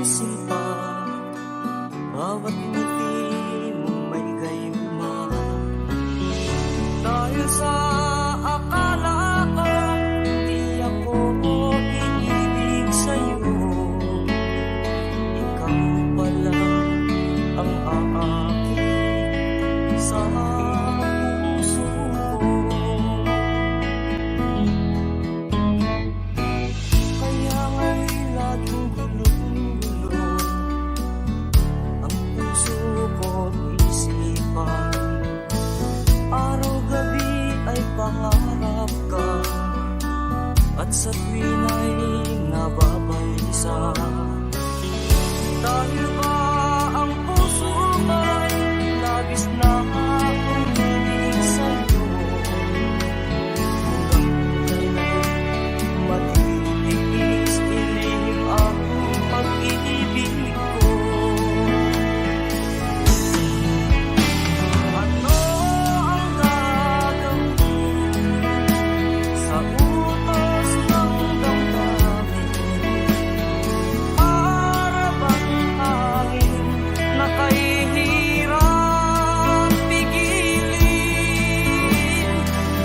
sinta, bawat ngiti mong may gayuma. Dahil sa akala ko di ako iibig sa'yo, ikaw pala ang aakit sa puso ko. Kaya nga'y laging gulo-gulo ang puso ko't isipan. Araw-gabi ay pangarap ka, at sa tuwin ay nababalisa. Dahil ba ang puso ko'y labis na umiibig sa'yo, hanggang kailan matitiis-iling ang pag-ibig ko. Ano ang gagawin sa utos ng damdamin? Para bang hangin na kahihirap pigilin?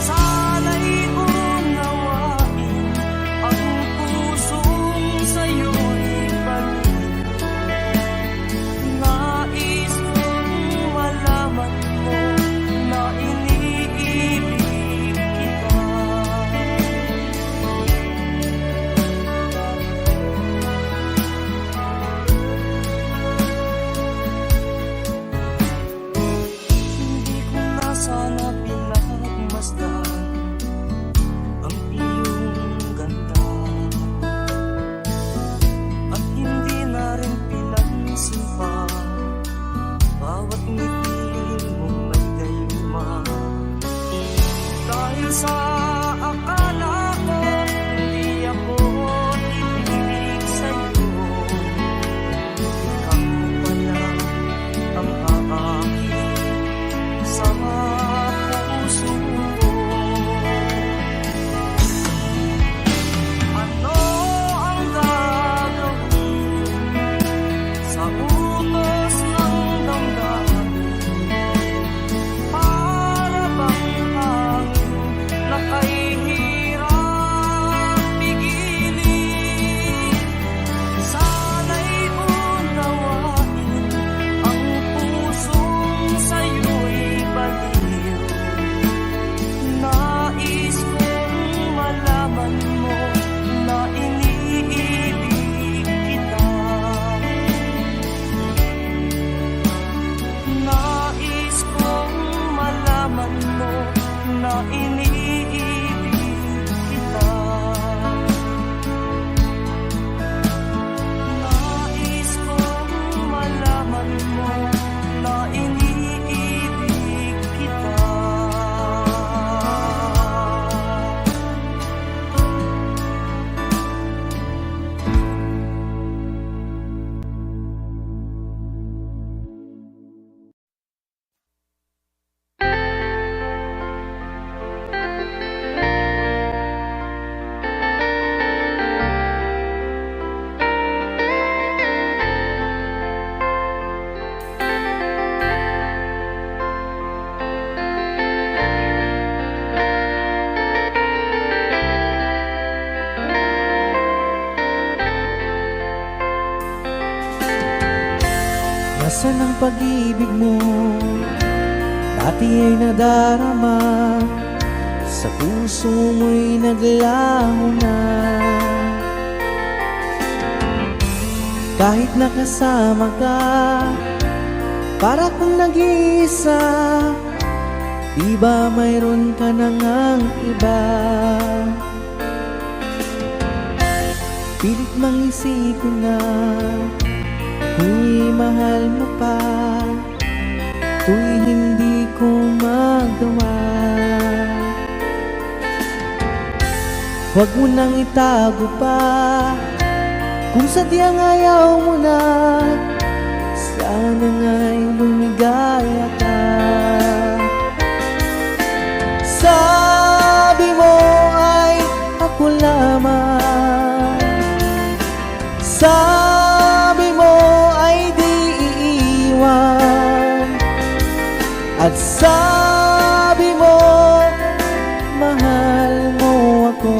Sana'y unawain ang pusong sa'yo'y balik. Nais kong malaman mo na iniibig kita. Hindi ko na sana pinagmasdan ang iyong ganda, at hindi na rin pinansin pa bawat ngiti mong may gayuma. Dahil sa akala ko hindi ako iibig sa'yo, ikaw pala ang aakit sa puso ko. Ano ang gagawin sa utos ng damdamin? Para bang hangin na kahihirap pigilin? Sana'y unawain ang pusong sa'yo'y baliw. Nais kong malaman mo na iniibig kita. Nais kong malaman mo na iniibig kita. Nais kong malaman mo na iniibig kita. Nasaan ang pag-ibig mo? Dati ay nadarama, sa puso mo'y naglaho na. Kahit nakasama ka, para kang nag-iisa. Di ba mayroon ka na ngang iba? Pilit mang isipin na kung mahal mo pa, to'y hindi ko magawa. Huwag mo nang itago pa, kung sadyang ayaw mo na, sana nga'y lumigaya ka. Sabi mo ay ako lamang, sabi mo Sabi mo, mahal mo ako,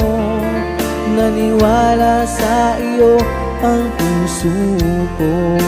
naniwala sa iyo ang puso ko.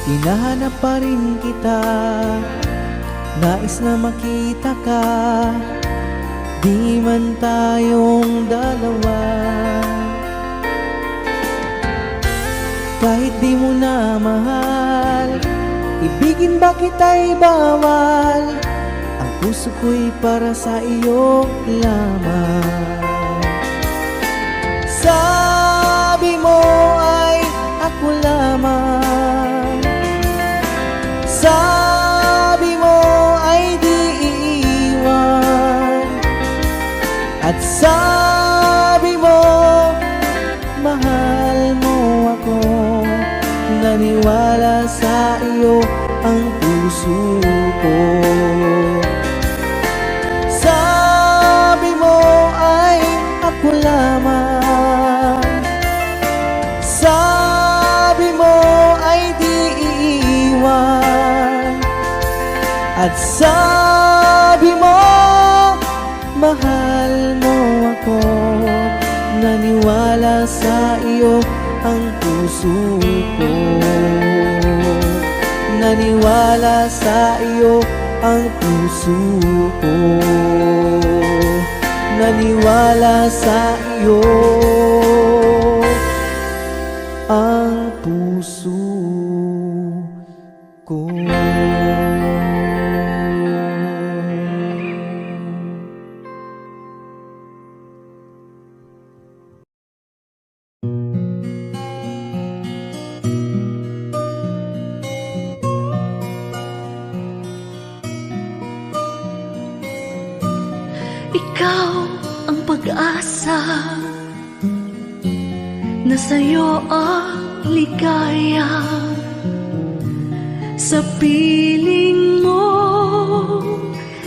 Hinahanap pa rin kita, nais na makita ka, di man tayong dalawa. Kahit di mo na mahal, ibigin ba kita'y bawal, ang puso ko'y para sa iyo lamang. Sabi mo ay ako lamang, sabi mo ay di iiwan, at sabi mo mahal mo ako, naniwala sa iyo ang puso ko. Sabi mo ay ako lamang, sabi mo ay di iiwan, at sabi mo mahal mo ako, naniwala sa iyo ang puso ko. Naniwala sa iyo ang puso ko, naniwala sa iyo ang puso ko. Ikaw ang pag-asa, na sa'yo ang ligaya. Sa piling mo,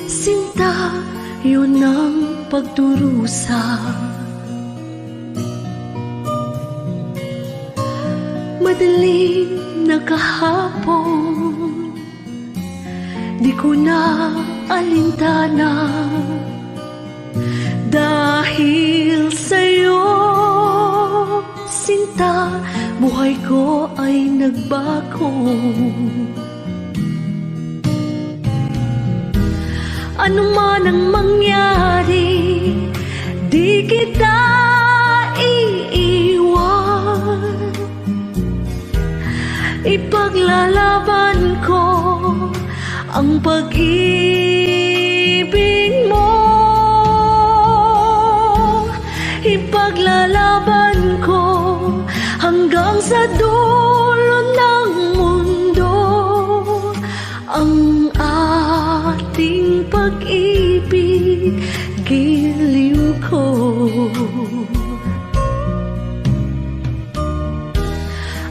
sinta, yun ang pagdurusa. Madaling na kahapon, di ko na alintana, dahil sa'yo, sinta, buhay ko ay nagbago. Ano man ang mangyari, di kita iiwan. Ipaglalaban ko ang pag-ibig mo. Ipaglalaban ko hanggang sa dulo ng mundo ang ating pag-ibig, giliw ko.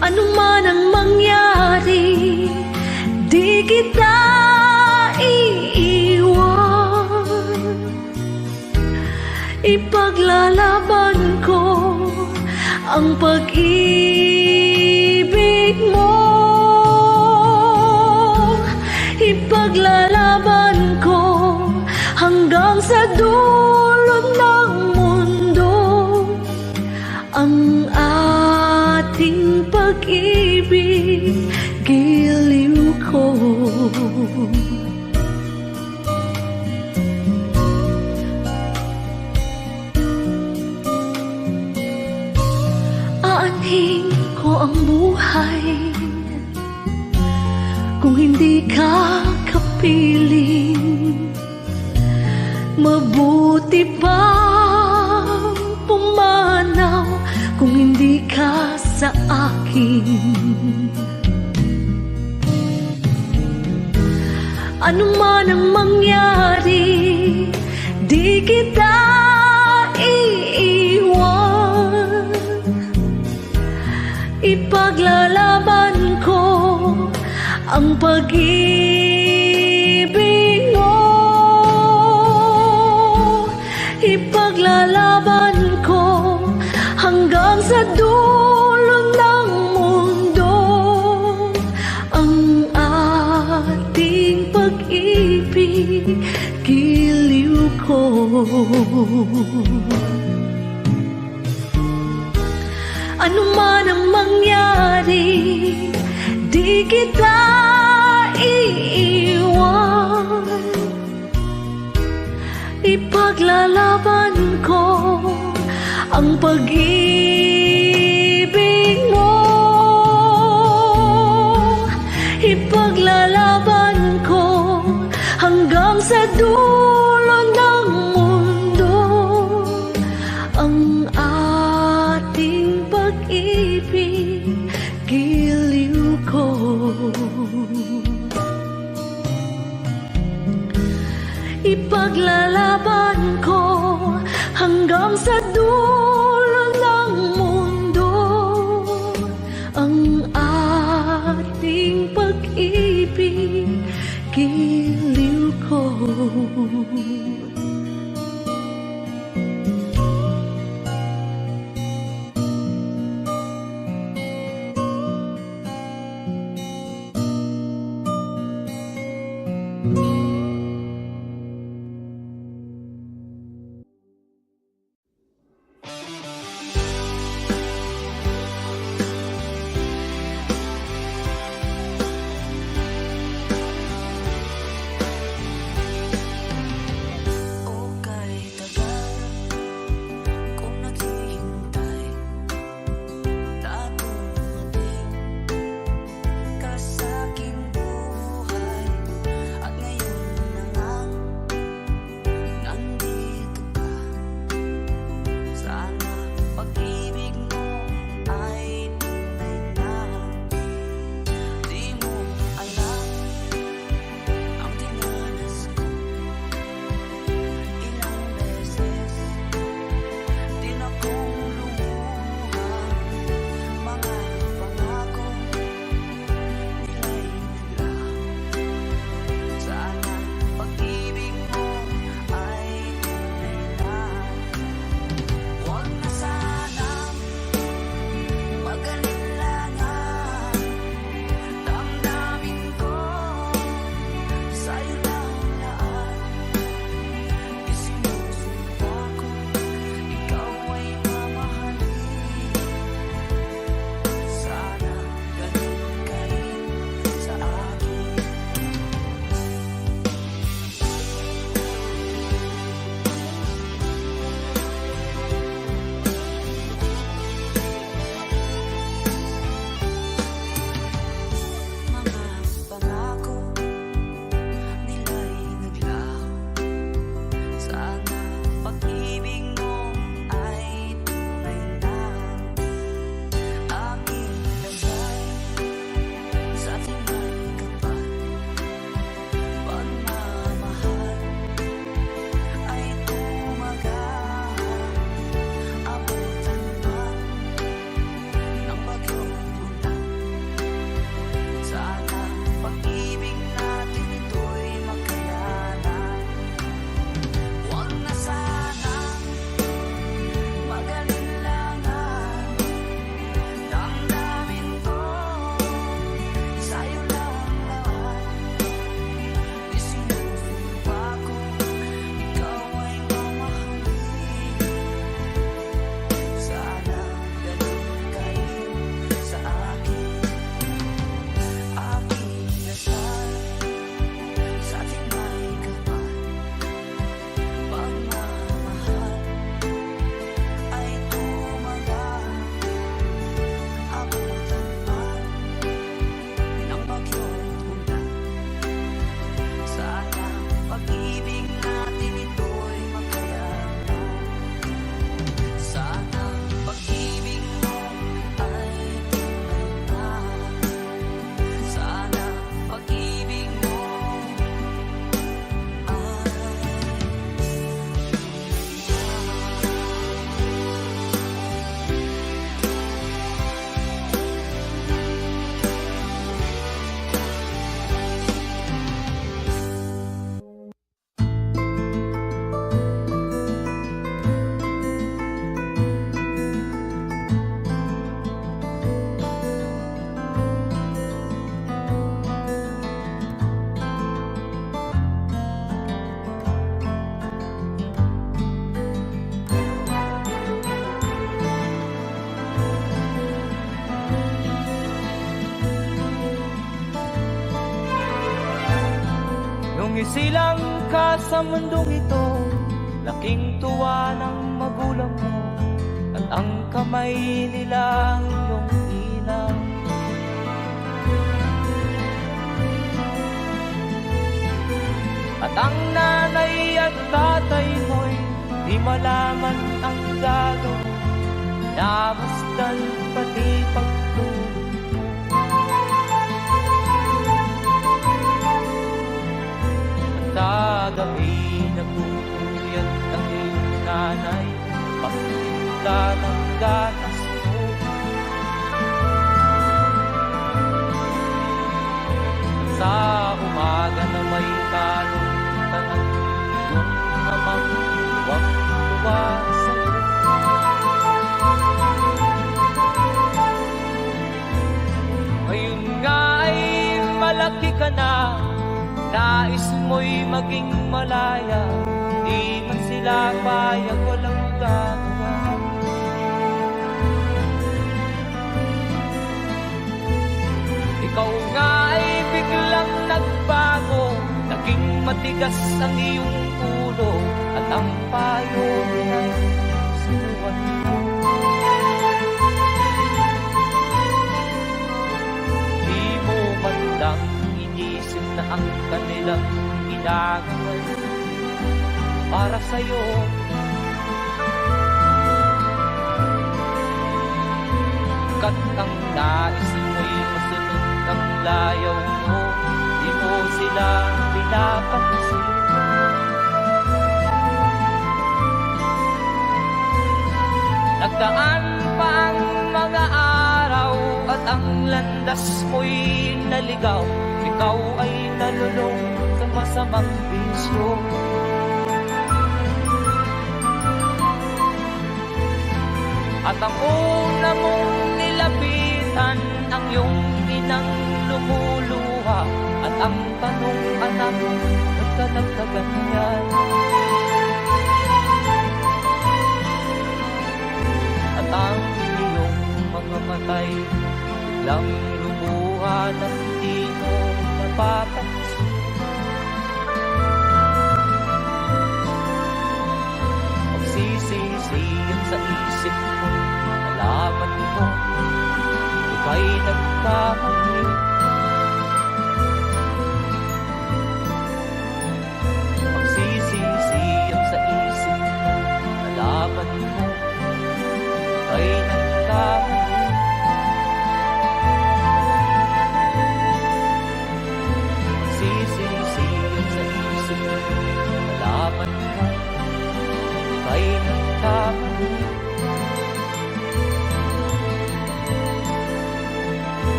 Ano man ang mangyari, di kita iiwan. Ipaglalaban ko ang pag-ibig mo. Ipaglalaban ko hanggang sa dulo ng mundo ang ating pag-ibig, giliw ko. Aanhin ko ang buhay kung hindi ka kapiling. Mabuti pa pumanaw kung hindi ka sa akin. Ano man ang mangyari, di kita iiwan. Ipaglalaban ko ang pag-ibig mo. Ipaglalaban ko hanggang sa dulo ng mundo ang ating pag-ibig, giliw ko. Ano man ang mangyari, di kita iiwan. Ipaglalaban ko ang pag-ibig mo. Ipaglalaban ko hanggang sa dulo ng mundo ang ating pag-ibig, giliw ko. Ipaglalaban ko hanggang sa dulo ng mundo ang ating pag-ibig, giliw ko. isilang ka sa mundong ito, laking tuwa ng magulang mo, at ang kamay nila ang iyong inang. At ang nanay at tatay mo'y di malaman ang gagawin, namasdan pati pagtulog. At kagabi nagpupuyat ang iyong nanay, pagtimpla ng gatas mo. Sa umaga na may kalungkutan ang iyong amang tuwang-tuwa sa'yo. Ngayon nga ay malaki ka na, nais mo'y maging malaya, di man sila payag, walang gagawa. Ikaw nga ay biglang nagbago, naging matigas ang iyong ulo, at ang payo ay sinuwan mo. Di mo man lang inisip na ang kanilang ginagawa para sa'yo. Kat ang nais mo'y masunod ang layaw mo, di mo sila pinapansin. Nagdaan pa ang mga araw at ang landas mo'y naligaw, ikaw ay nalulong sa masamang bisyo. At ang una mong nilapitan ang iyong inang lumuluha, at ang tanong, anak, ba't ka nagkaganyan? At ang iyong mga matay biglang lumuha ng di mo napapansin. Magsisisiyan sa isip mo, nalaman mo ika'y nagkamali. Magsisisiyan sa isip mo, nalaman mo ika'y nagkamali.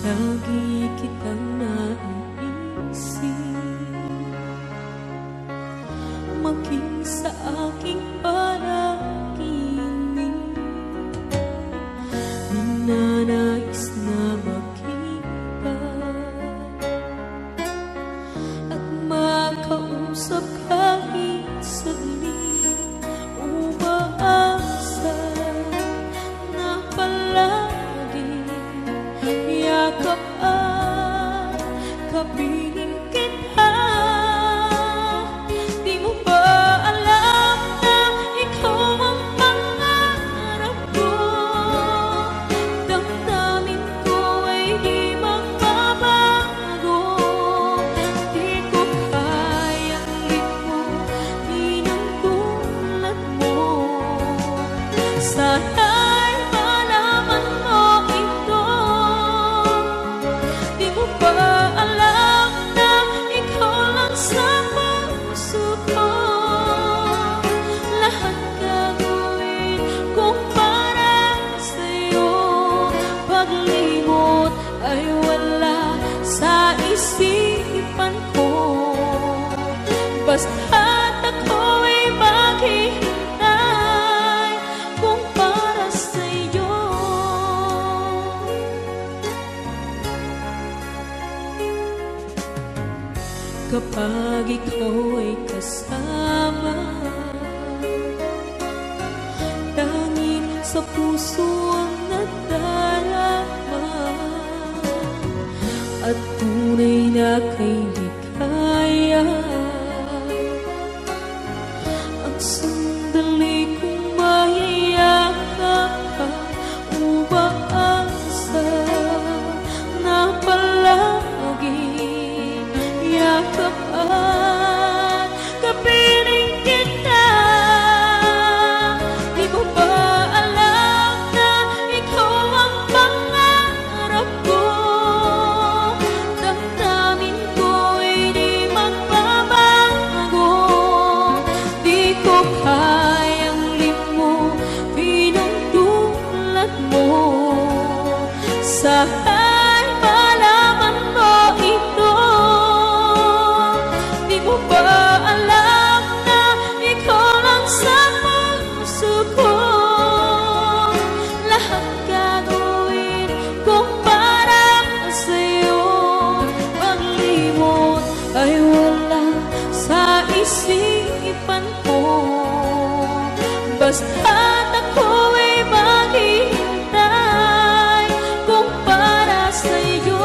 Lagi kitang naiisip, maging sa aking panaginip. Ninanais na makita at makausap kahit saglit. Umaasa na palagi yakap at kapiling kita. Di mo ba alam na ikaw ang pangarap ko? Damdamin ko ay di magbabago. Di ko kayang limutin ang tulad mo. Sana'y malaman mo ito. Di mo ba alam na ikaw lang sa puso ko? Lahat gagawin kung para sa'yo. Paglimot ay wala sa isipan ko. Basta't ako'y maghihintay kung para sa'yo. Kapag ikaw ay kasama, tanging sa puso ang nadarama, at tunay na kay likaya. Ang sandali kong mayayakap ka, umaasa na palagi yakap at kapiling kita. Di mo ba alam na ikaw ang pangarap ko? Damdamin ko ay di magbabago. Di ko kayang limutin ang tulad mo. Sana'y malaman mo ito. Di mo ba alam na ikaw lang sa puso ko? Lahat gagawin kung para sa'yo. Paglimot ay wala sa isipan ko. Basta't ako'y maghihintay kung para sa'yo.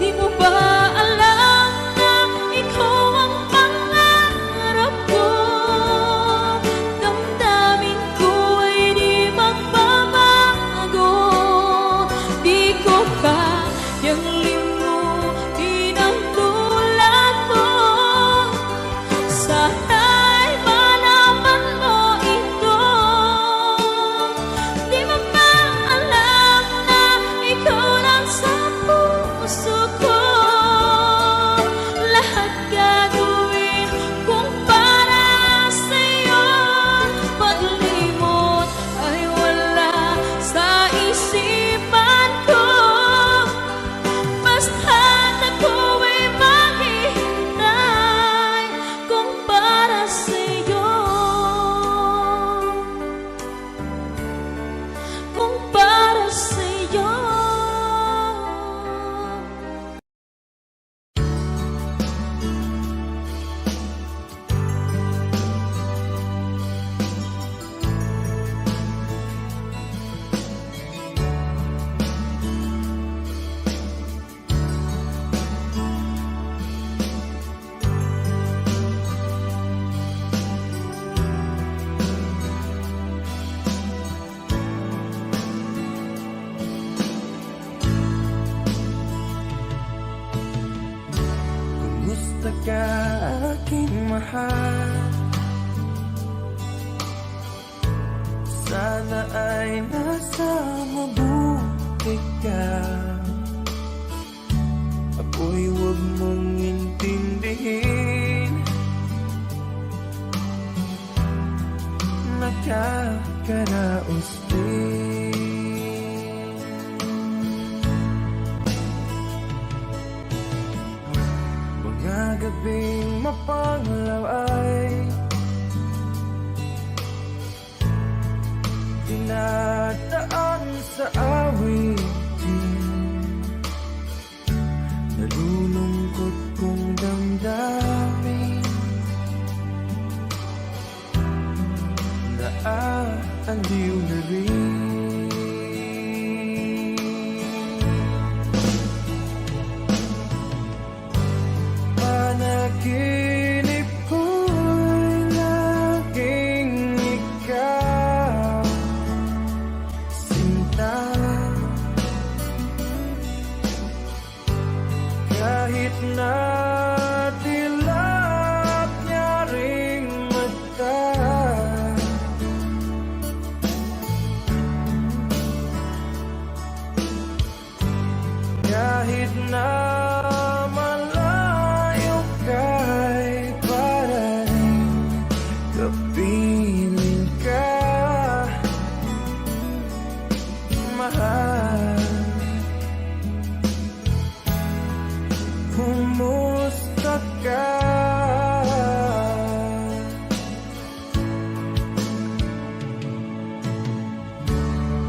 Di mo ba alam na ikaw ang pangarap ko? Damdamin ko ay di magbabago. Di ko kayang limutin ang tulad mo. Sana'y malaman mo ito. Di mo ba alam na ikaw lang sa puso ko? Lahat gagawin kung para sa'yo. Paglimot ay wala sa isipan ko. Basta't ako'y maghihintay kung para sa'yo. Kung para sa'yo. Kumusta ka aking mahal? Sana ay nasa mabuti ka. Ako'y huwag mong intindihin. Nakakaraos din. Mga gabing mapanglaw ay dinadaan sa awitin. Nalulungkot kong damdamin. Naaaliw na rin. Panaginip ko'y laging ikaw, sinta. Kahit na dilap niya ring mata, kahit na malayo ka'y para rin kapiling ka, mahal. Kumusta ka?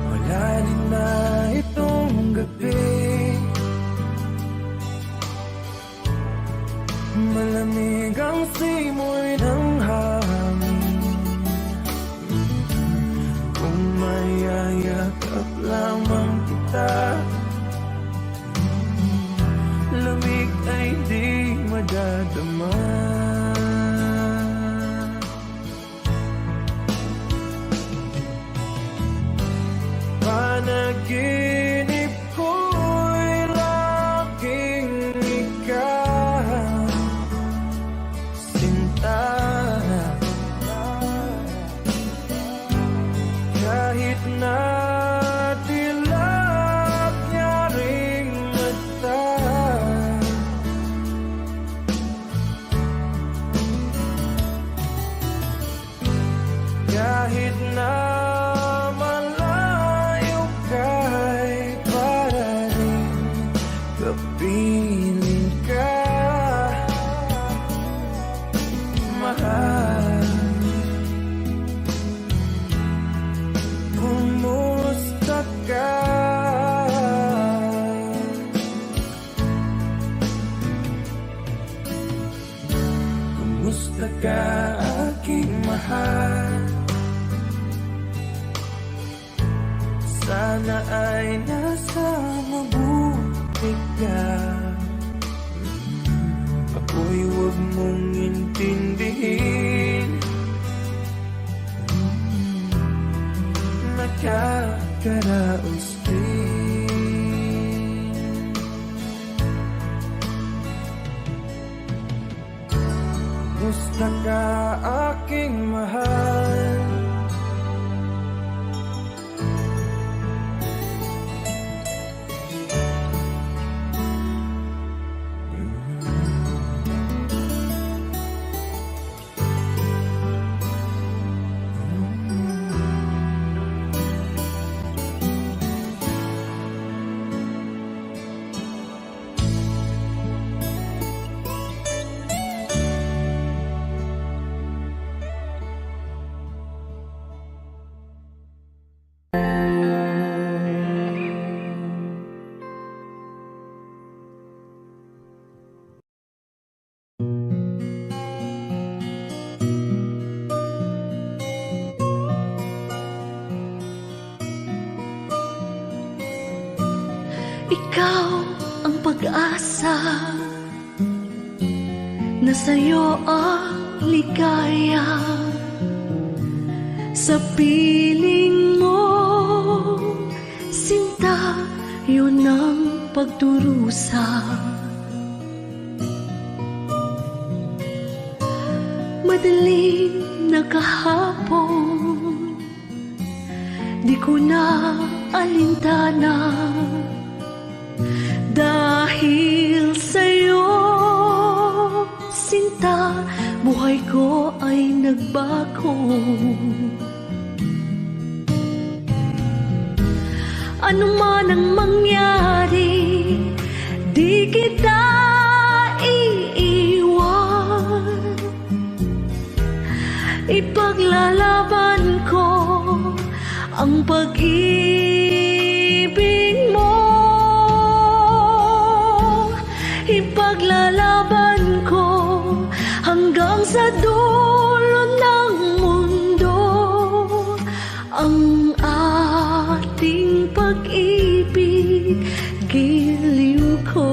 Malalim na itong gabi, malamig ang simoy ng hangin. Kung mayayakap lamang kita, lamig ay di madadama. Panaginip ko'y laging ikaw, sinta. Kahit na dilap niya ring mata, kahit na malayo ka'y para rin kapiling ka, mahal. Kumusta ka? Kumusta ka, aking mahal? Sana ay nasa mabuti ka. Ako'y huwag mong intindihin. Nakakaraos din. Kumusta ka, aking mahal? Ikaw ang pag-asa, na sa'yo ang ligaya. Sa piling mo, sinta, yun ang pagdurusa. Madaling na kahapon, ko na alintana. Dahil sa'yo, sinta, buhay ko ay nagbago. Ano man ang mangyari, di kita iiwan. Ipaglalaban ko ang pag-ibig mo. Ipaglalaban ko hanggang sa dulo ng mundo ang ating pag-ibig, giliw ko.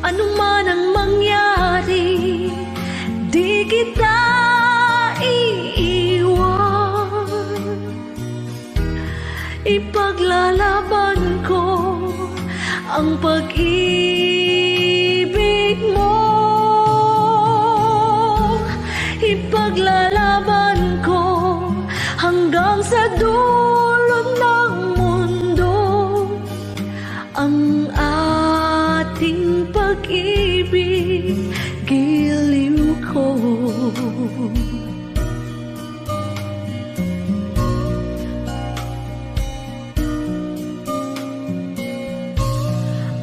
Ano man ang mangyari, di kita iiwan. Ipaglalaban ko ang pag-ibig mo. Ipaglalaban ko hanggang sa dulo ng mundo ang ating pag-ibig, giliw ko.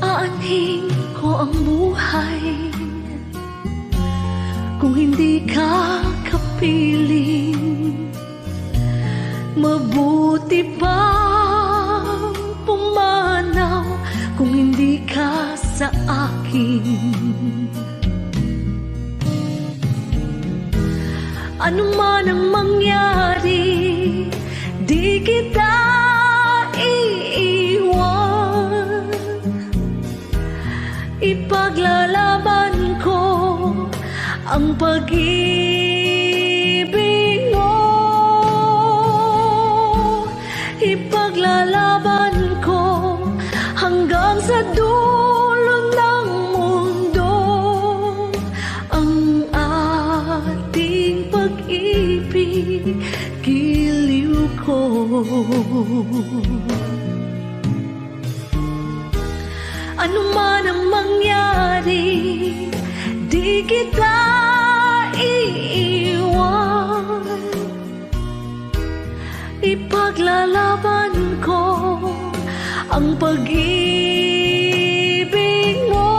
Aanhin ko ang buhay kung hindi ka kapiling. Mabuti pang pumanaw kung hindi ka sa akin. Ano man ang mangyari, di kita iiwan. Ipaglalaban ko ang pag-ibig mo. Ipaglalaban ko hanggang sa dulo ng mundo ang ating pag-ibig, giliw ko. Ano man ang mangyari, di kita iiwan. Ipaglalaban ko ang pag-ibig mo.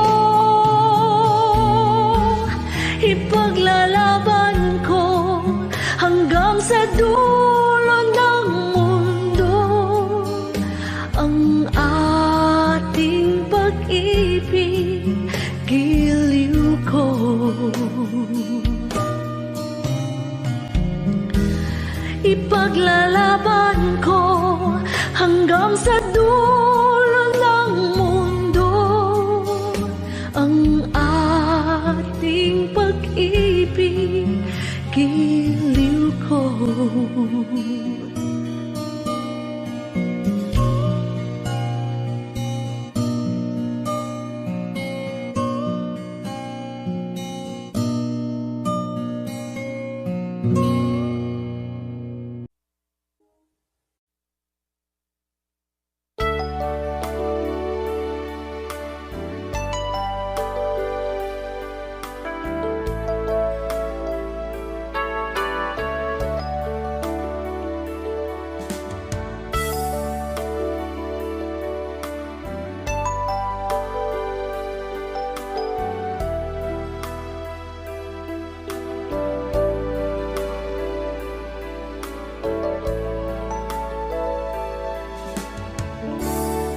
Ipaglalaban ko hanggang sa dulo ng mundo ang ating pag-ibig, giliw ko. Ipaglalaban ko hanggang sa dulo ng mundo ang ating pag-ibig, giliw ko.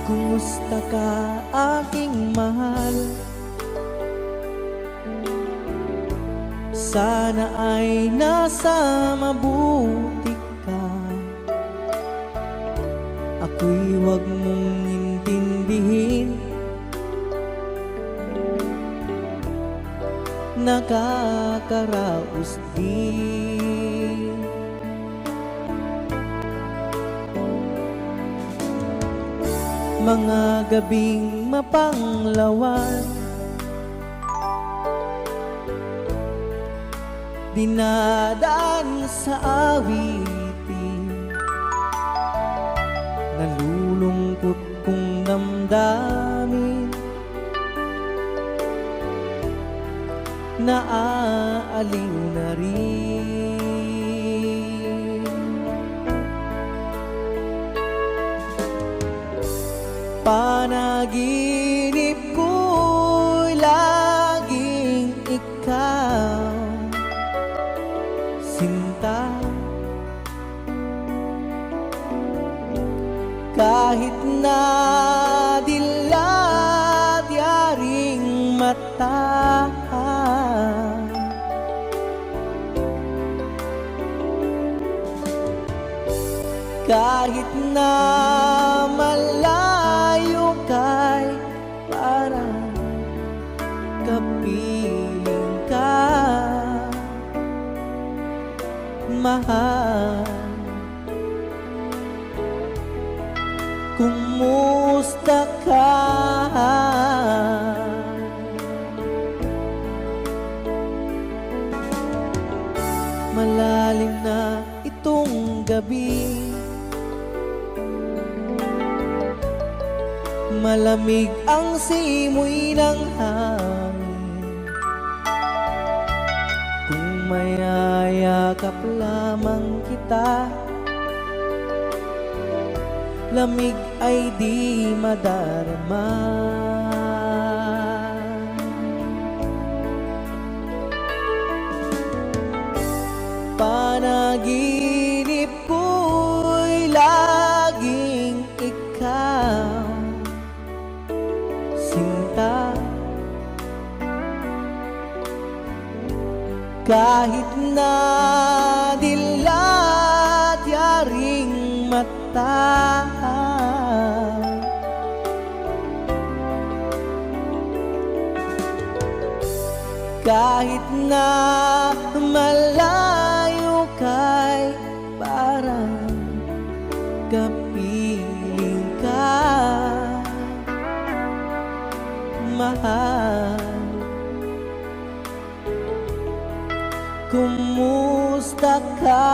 Kumusta ka, aking mahal? Sana ay nasa mabuti ka. Ako'y huwag mong intindihin, nakakaraos din. Mga gabing mapanglawan, dinadaan sa awitin. Nalulungkot kong damdamin, naaaliw na rin. Panaginip ko'y laging ikaw, sinta. Kahit na dilat yaring mata, kahit na malayo kay parang kapiling ka, mahal. Kumusta ka? Malalim na itong gabi, malamig ang simoy ng hangin. Kung mayayakap lamang kita, lamig ay di madarama. Panaginip ko'y laging ikaw, sinta. Kahit na dilat yaring mata, kahit na malayo kay parang kapiling ka, mahal. Kumusta ka?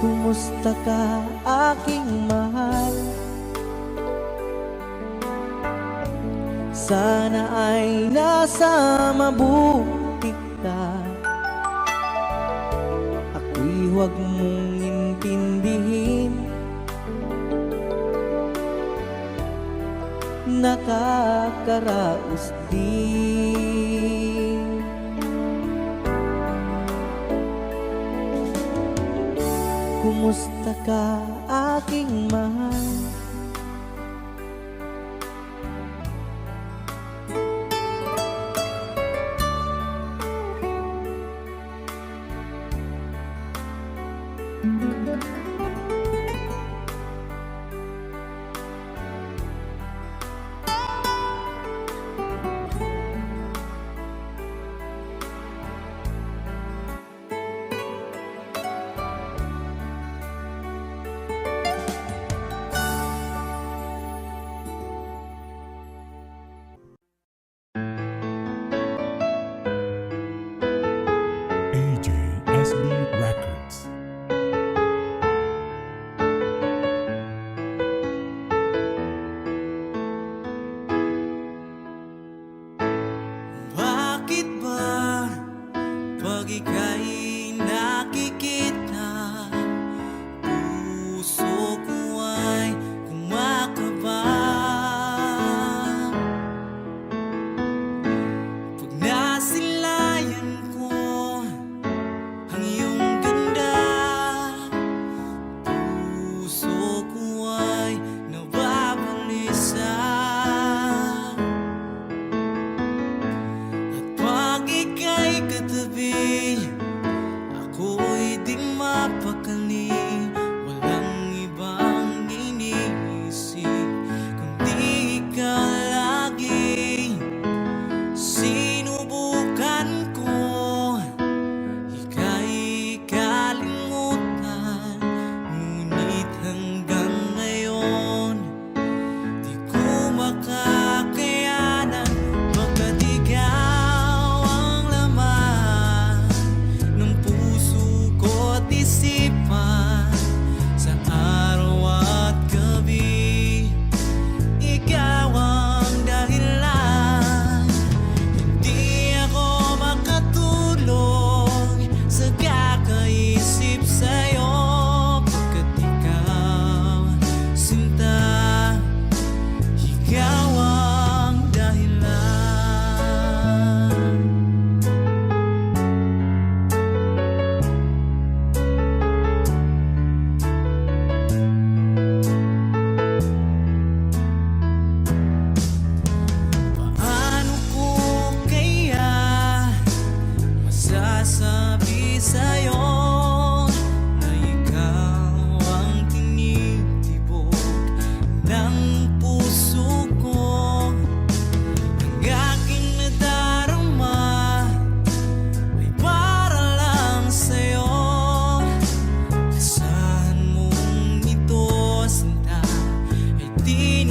Kumusta ka, aking mahal? Sana ay nasa mabuti ka. Ako'y huwag mong intindihin, nakakaraos din. Kumusta ka, aking mahal?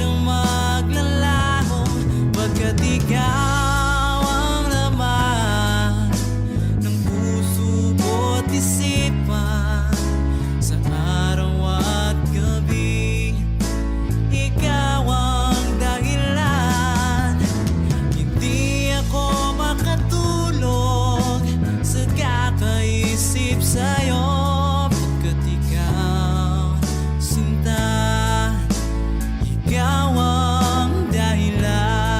kang maglalaho, pagkat ikaw ang laman ng puso ko't isipan. Sa araw at gabi, ikaw ang dahilan. Hindi ako makatulog sa kakaisip sa'yo, pagkat ikaw, sinta, ikaw ang dahilan.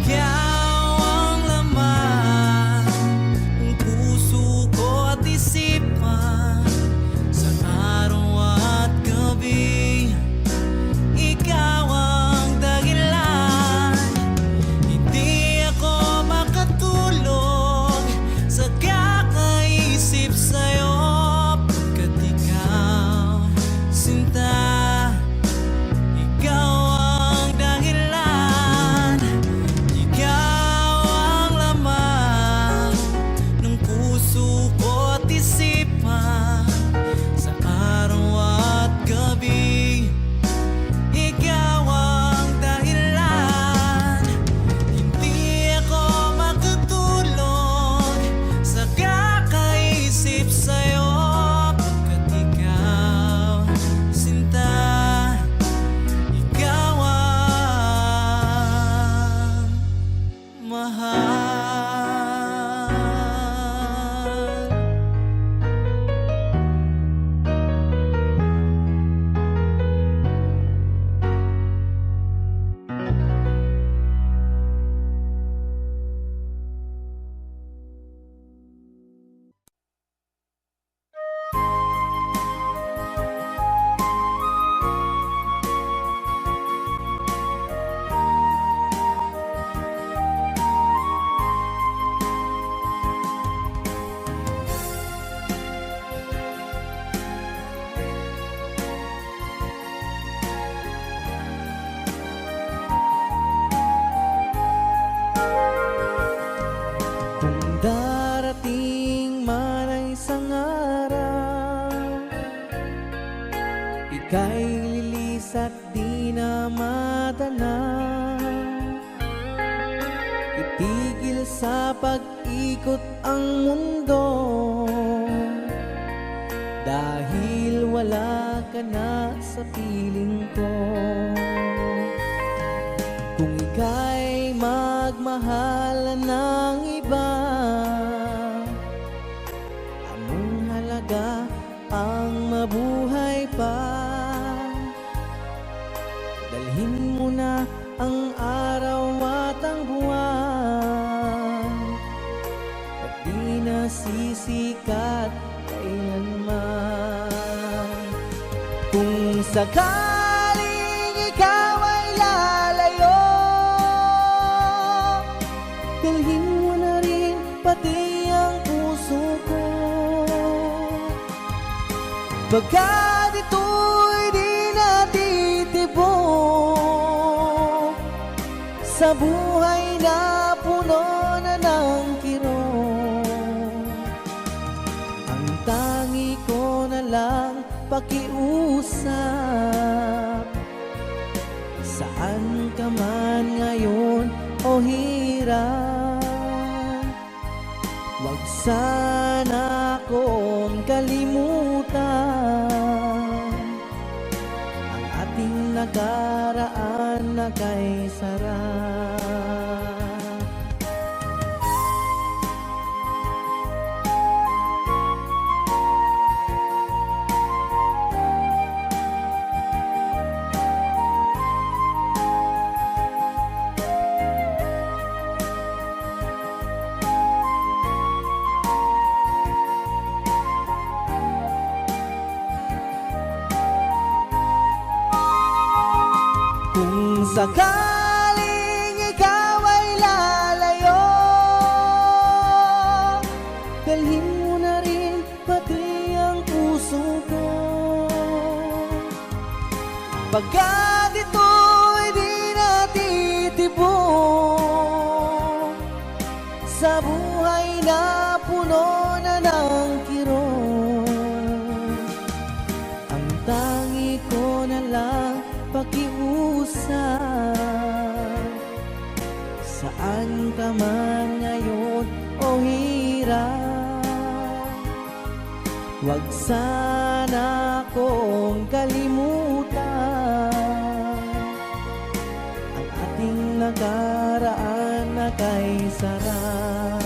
Ikaw ang laman ng puso ko at isipan. Sa araw at gabi, ikaw ang dahilan. Hindi ako makatulog sa kakaisip sa'yo, pagkat ikaw, sinta, ikaw ang dahilan. Ikaw ang laman ng puso ko't isipan. Sa araw at gabi, ikaw ang dahilan. Hindi ako makatulog sa kakaisip sa'yo, pagkat ikaw, sinta, ikaw ang mahal. Kung darating man ang isang araw, ika'y lilis at di na matanaw. Itigil sa pag-ikot ang mundo, dahil wala ka na sa piling ko. Kung ika'y magmahal ng iba, anong halaga ang mabuhay pa? Dalhin mo na ang araw at ang buwan, at di na sisikat kailanman. Kung sakaling ikaw ay lalayo, dalhin mo na rin pati ang puso ko, pagkat ito'y di natitibok sa buhay na puno na ng kirot. Ang tangi ko na lang pakiusap, saan ka man ngayon o hirap, wag sana akong kalimutan ang ating nakaraan na kay sarap. Kung sakaling ikaw ay lalayo, dalhin mo na rin pati ang puso ko. Pagkat ito'y di natitibok sa buhay na puno na ng kirot, ang tangi ko na lang pakiusap. Saan ka man ngayon o hirap, huwag sana akong kalimutan ang ating nakaraan na kay sarap.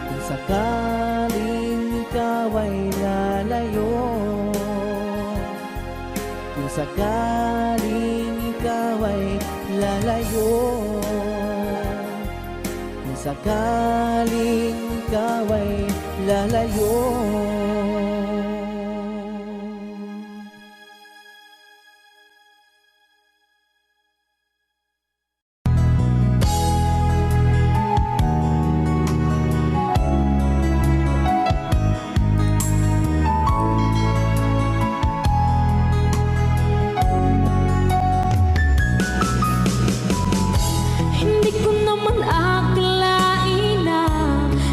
Kung sakaling ikaw ay lalayo, kung sakaling ikaw ay lalayo, kung sakaling ikaw ay lalayo. Hindi ko naman akalain na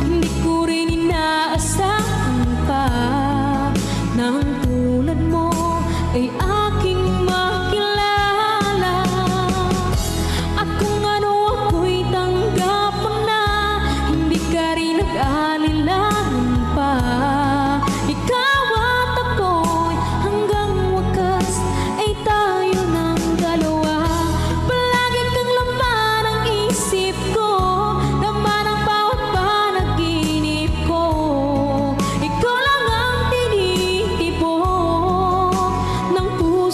hindi ko rin inaasahan pa na ang tulad mo ay aking makilala. At kung ano ako'y tanggap mo na, hindi ka rin nag-alilangan pa. Ikaw at ako'y hanggang wakas ay tayo ng dalawa. Palagi kang laman ang isip ko, laman ang bawat panaginip ko. Ikaw lang ang tinitibok ng puso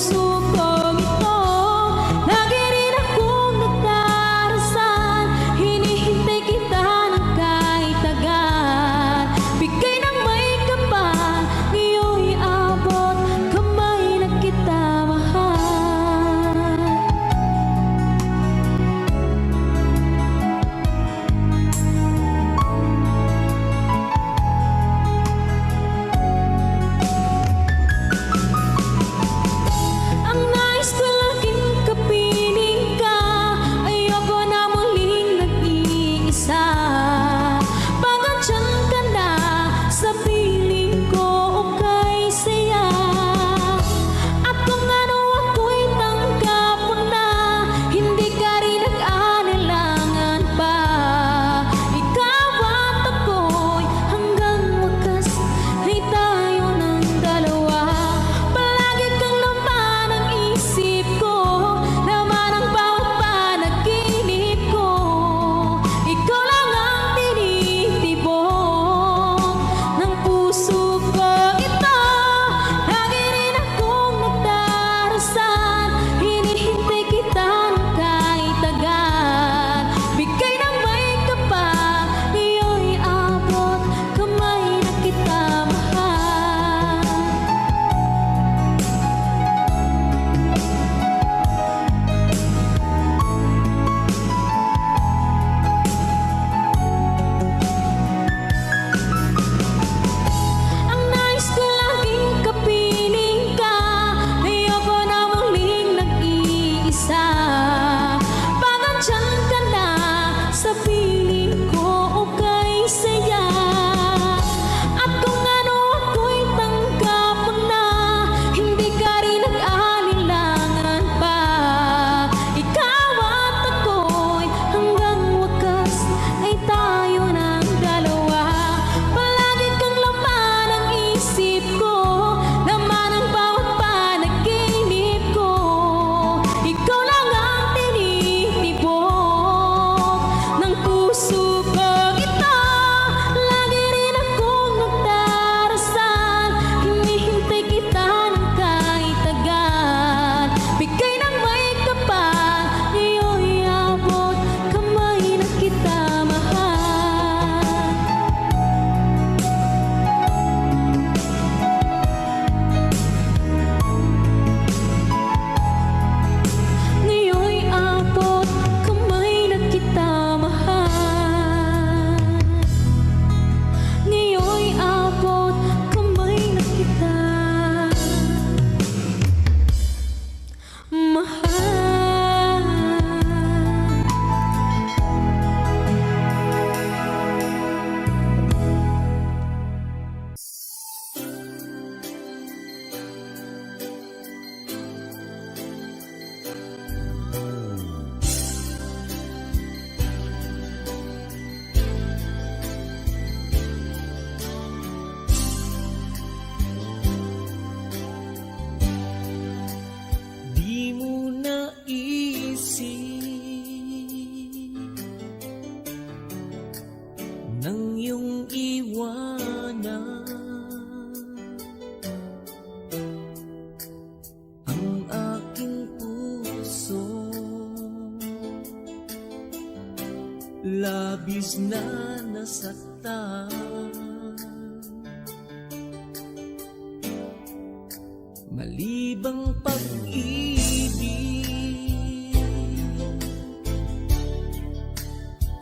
labis na nasaktan. Malibang pag-ibig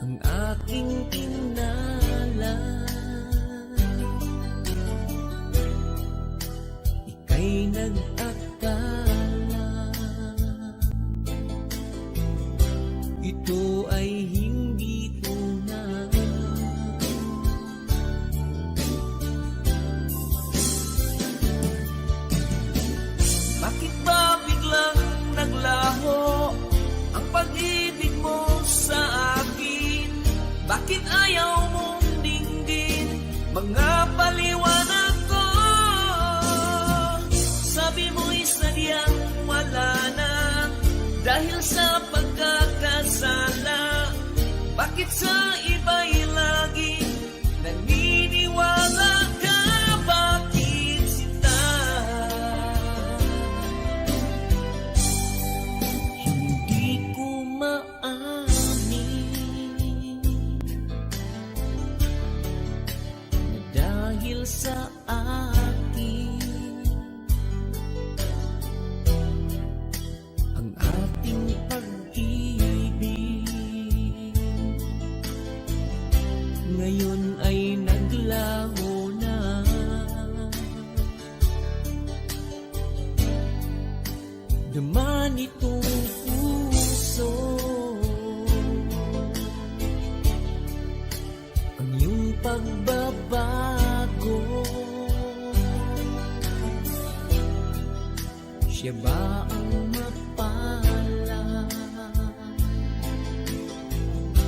ang aking kinala. Ika'y nag-akala ito ay hindi tunay. Bakit ba biglang naglaho ang pag-ibig mo sa akin? Bakit ayaw mong dinggin mga paliwanag ko? Sabi mo'y sadyang wala na dahil sa pagkakasala. Bakit sa iba'y laging naniniwala ka? Bakit sinta? Hindi ko maamin na dahil sa akin ang ating pag-ibig ngayon ay naglaho na. Naman itong puso ang iyong pagbabago. Siya ba ang mapala?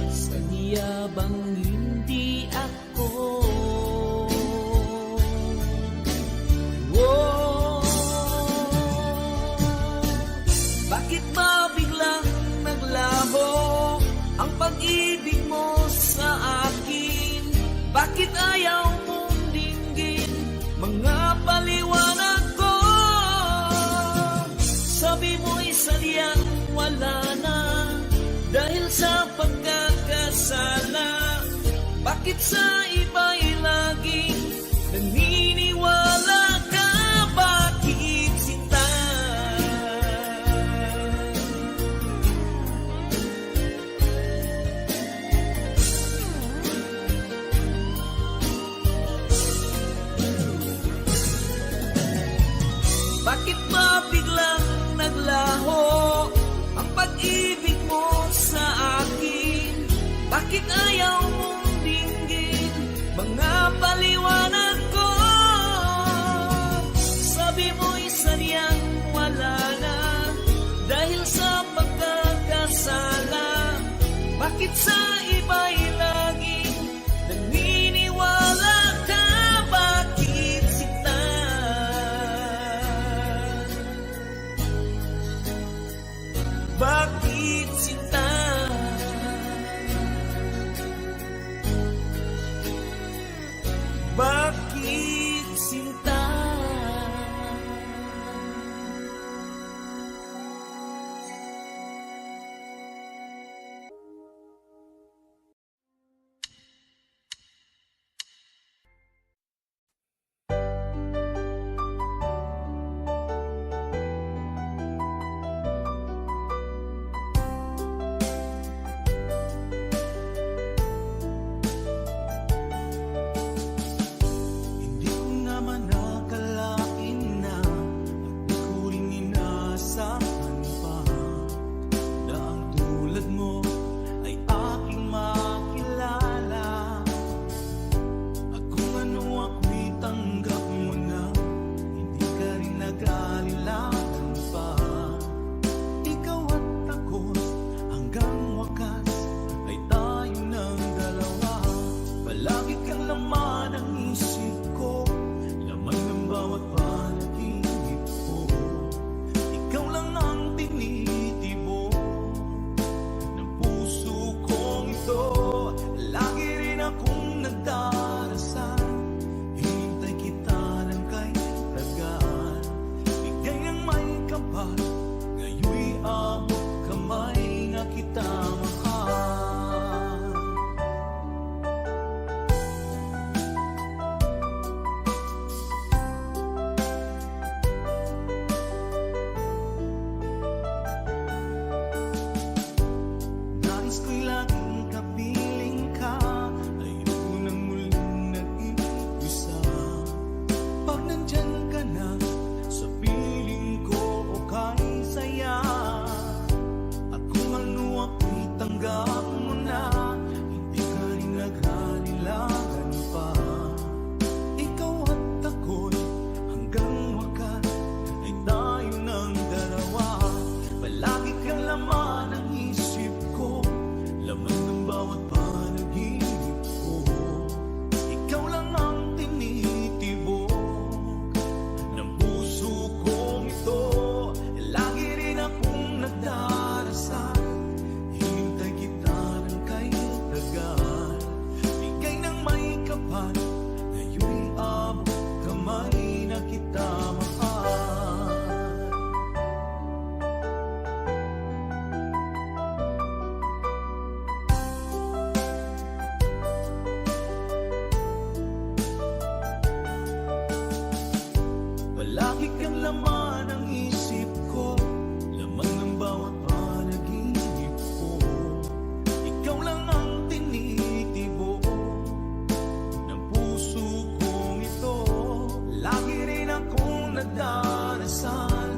Sadya bang hindi ako? Oh, bakit ba biglang naglaho ang pag-ibig mo sa akin? Bakit ayaw mong dinggin mga paliwanag ko? Sabi mo'y sadyang wala na dahil sa pagkakasala. Bakit sa iba'y laging naniniwala ka? Bakit sinta? Bakit ba biglang naglaho ang pag-ibig mo sa akin? Bakit ayaw mong dinggin mga paliwanag ko? Sabi mo'y sadyang wala na dahil sa pagkakasala. Bakit sa iba'y laging naniniwala ka? Bakit sinta? Bakit sinta? Bakit sinta? darasal.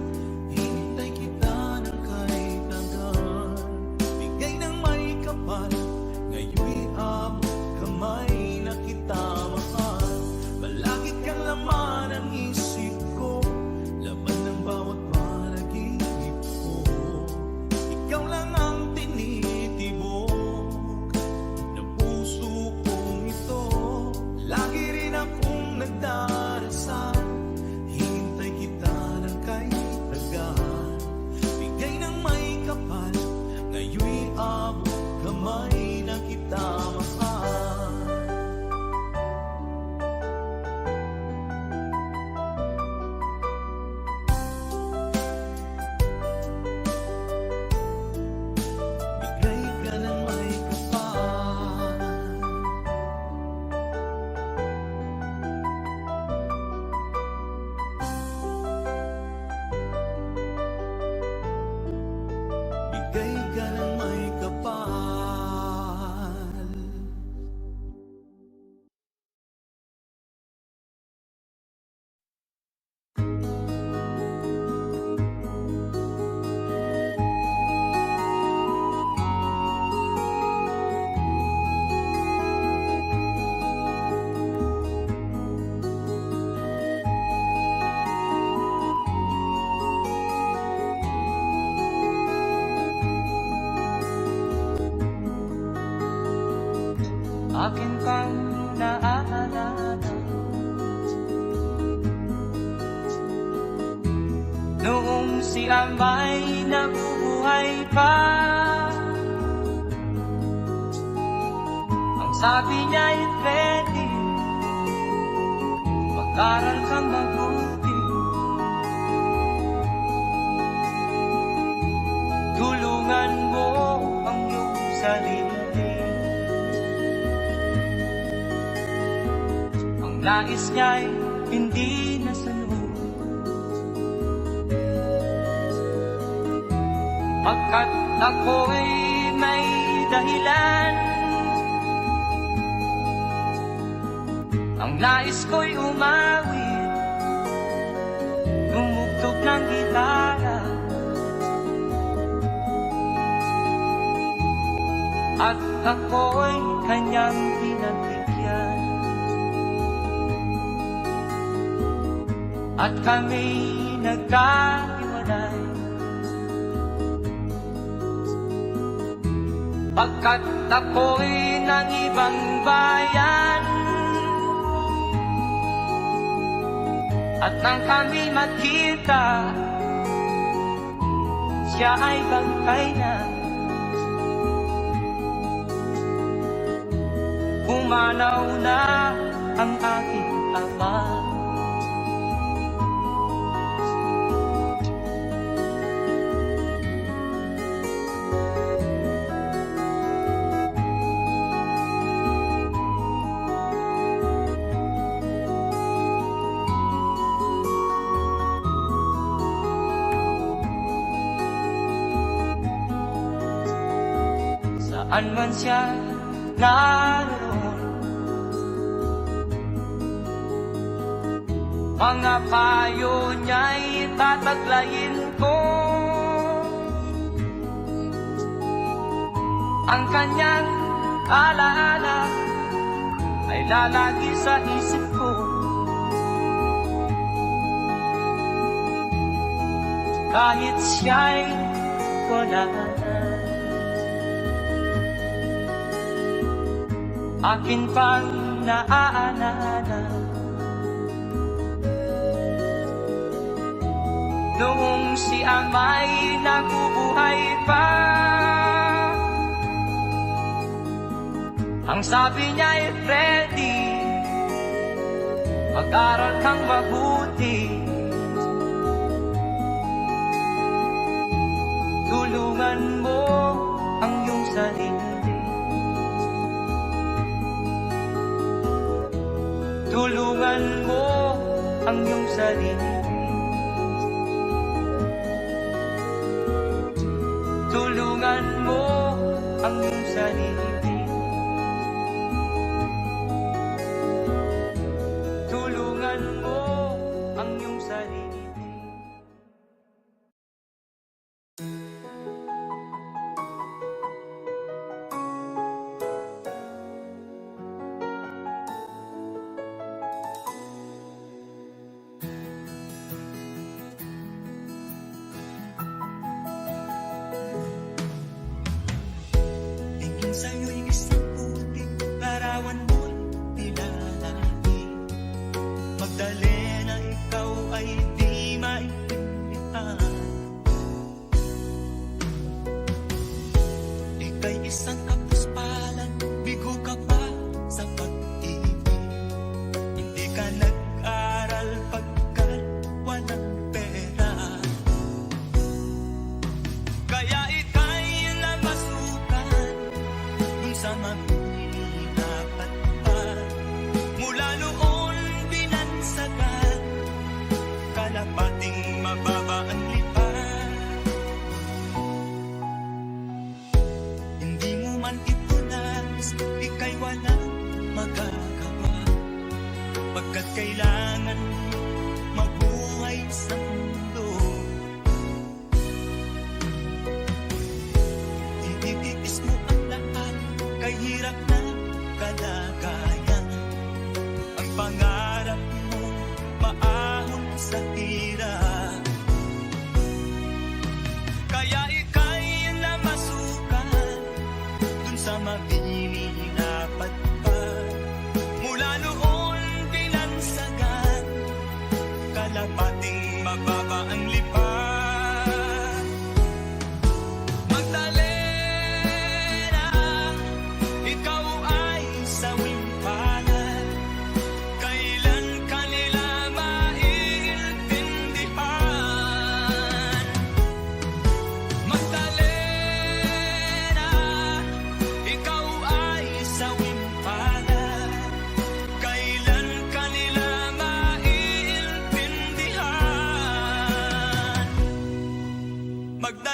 Hinintay kita ng kahit hanggan. Bigay ng may kapal, ngayon'y abot kamay na kita mahal. Palagi kang laman ang isip ko, laman ng bawat panaginip ko. Ikaw lang ang tinitibok ng puso kong ito. Lagi rin akong nagdarasal, hintay kita ng kahit tagal. Bigay ng may kapal, ngayon'y abot kamay na kita mahal. Bigay ka ng may kapal. Bigay ka ng may kapal. Akin pang naaalala noong si Amay nabubuhay pa. Ang sabi niya ay Freddy, mag-aral kang mabuti, tulungan mo ang iyong sarili. Nais niya'y hindi nasunod, pagkat ako'y may dahilan. Ang nais ko'y umawit, tumugtog ng gitara, at ako'y kanyang pinagbigyan. At kami nagkahiwalay, pagkat ako'y ng ibang bayan. At nang kami magkita, siya ay bangkay na. Pumanaw na ang aking ama. Saan man siya naroon, mga payo niya'y tataglayin ko. Ang kanyang alaala ay lalagi sa isip ko. Kahit siya'y wala na, akin pang naaalala noong si Amay nabubuhay pa. Ang sabi niya ay Freddy, mag-aral kang mabuti, tulungan mo ang iyong sarili. Tulungan mo ang iyong sarili. Tulungan mo ang iyong sarili. Tulungan mo ang iyong sarili.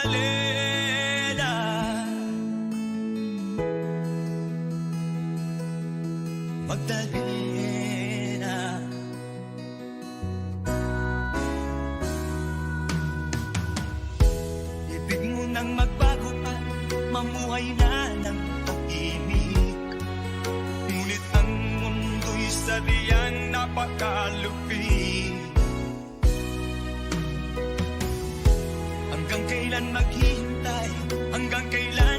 Magdalena. Magdalena. Ibig mo nang magbago pa, mamuhay na ng pag-ibig. Ngunit ang mundo'y sadyang napakalupit. Hanggang kailan maghihintay? Hanggang kailan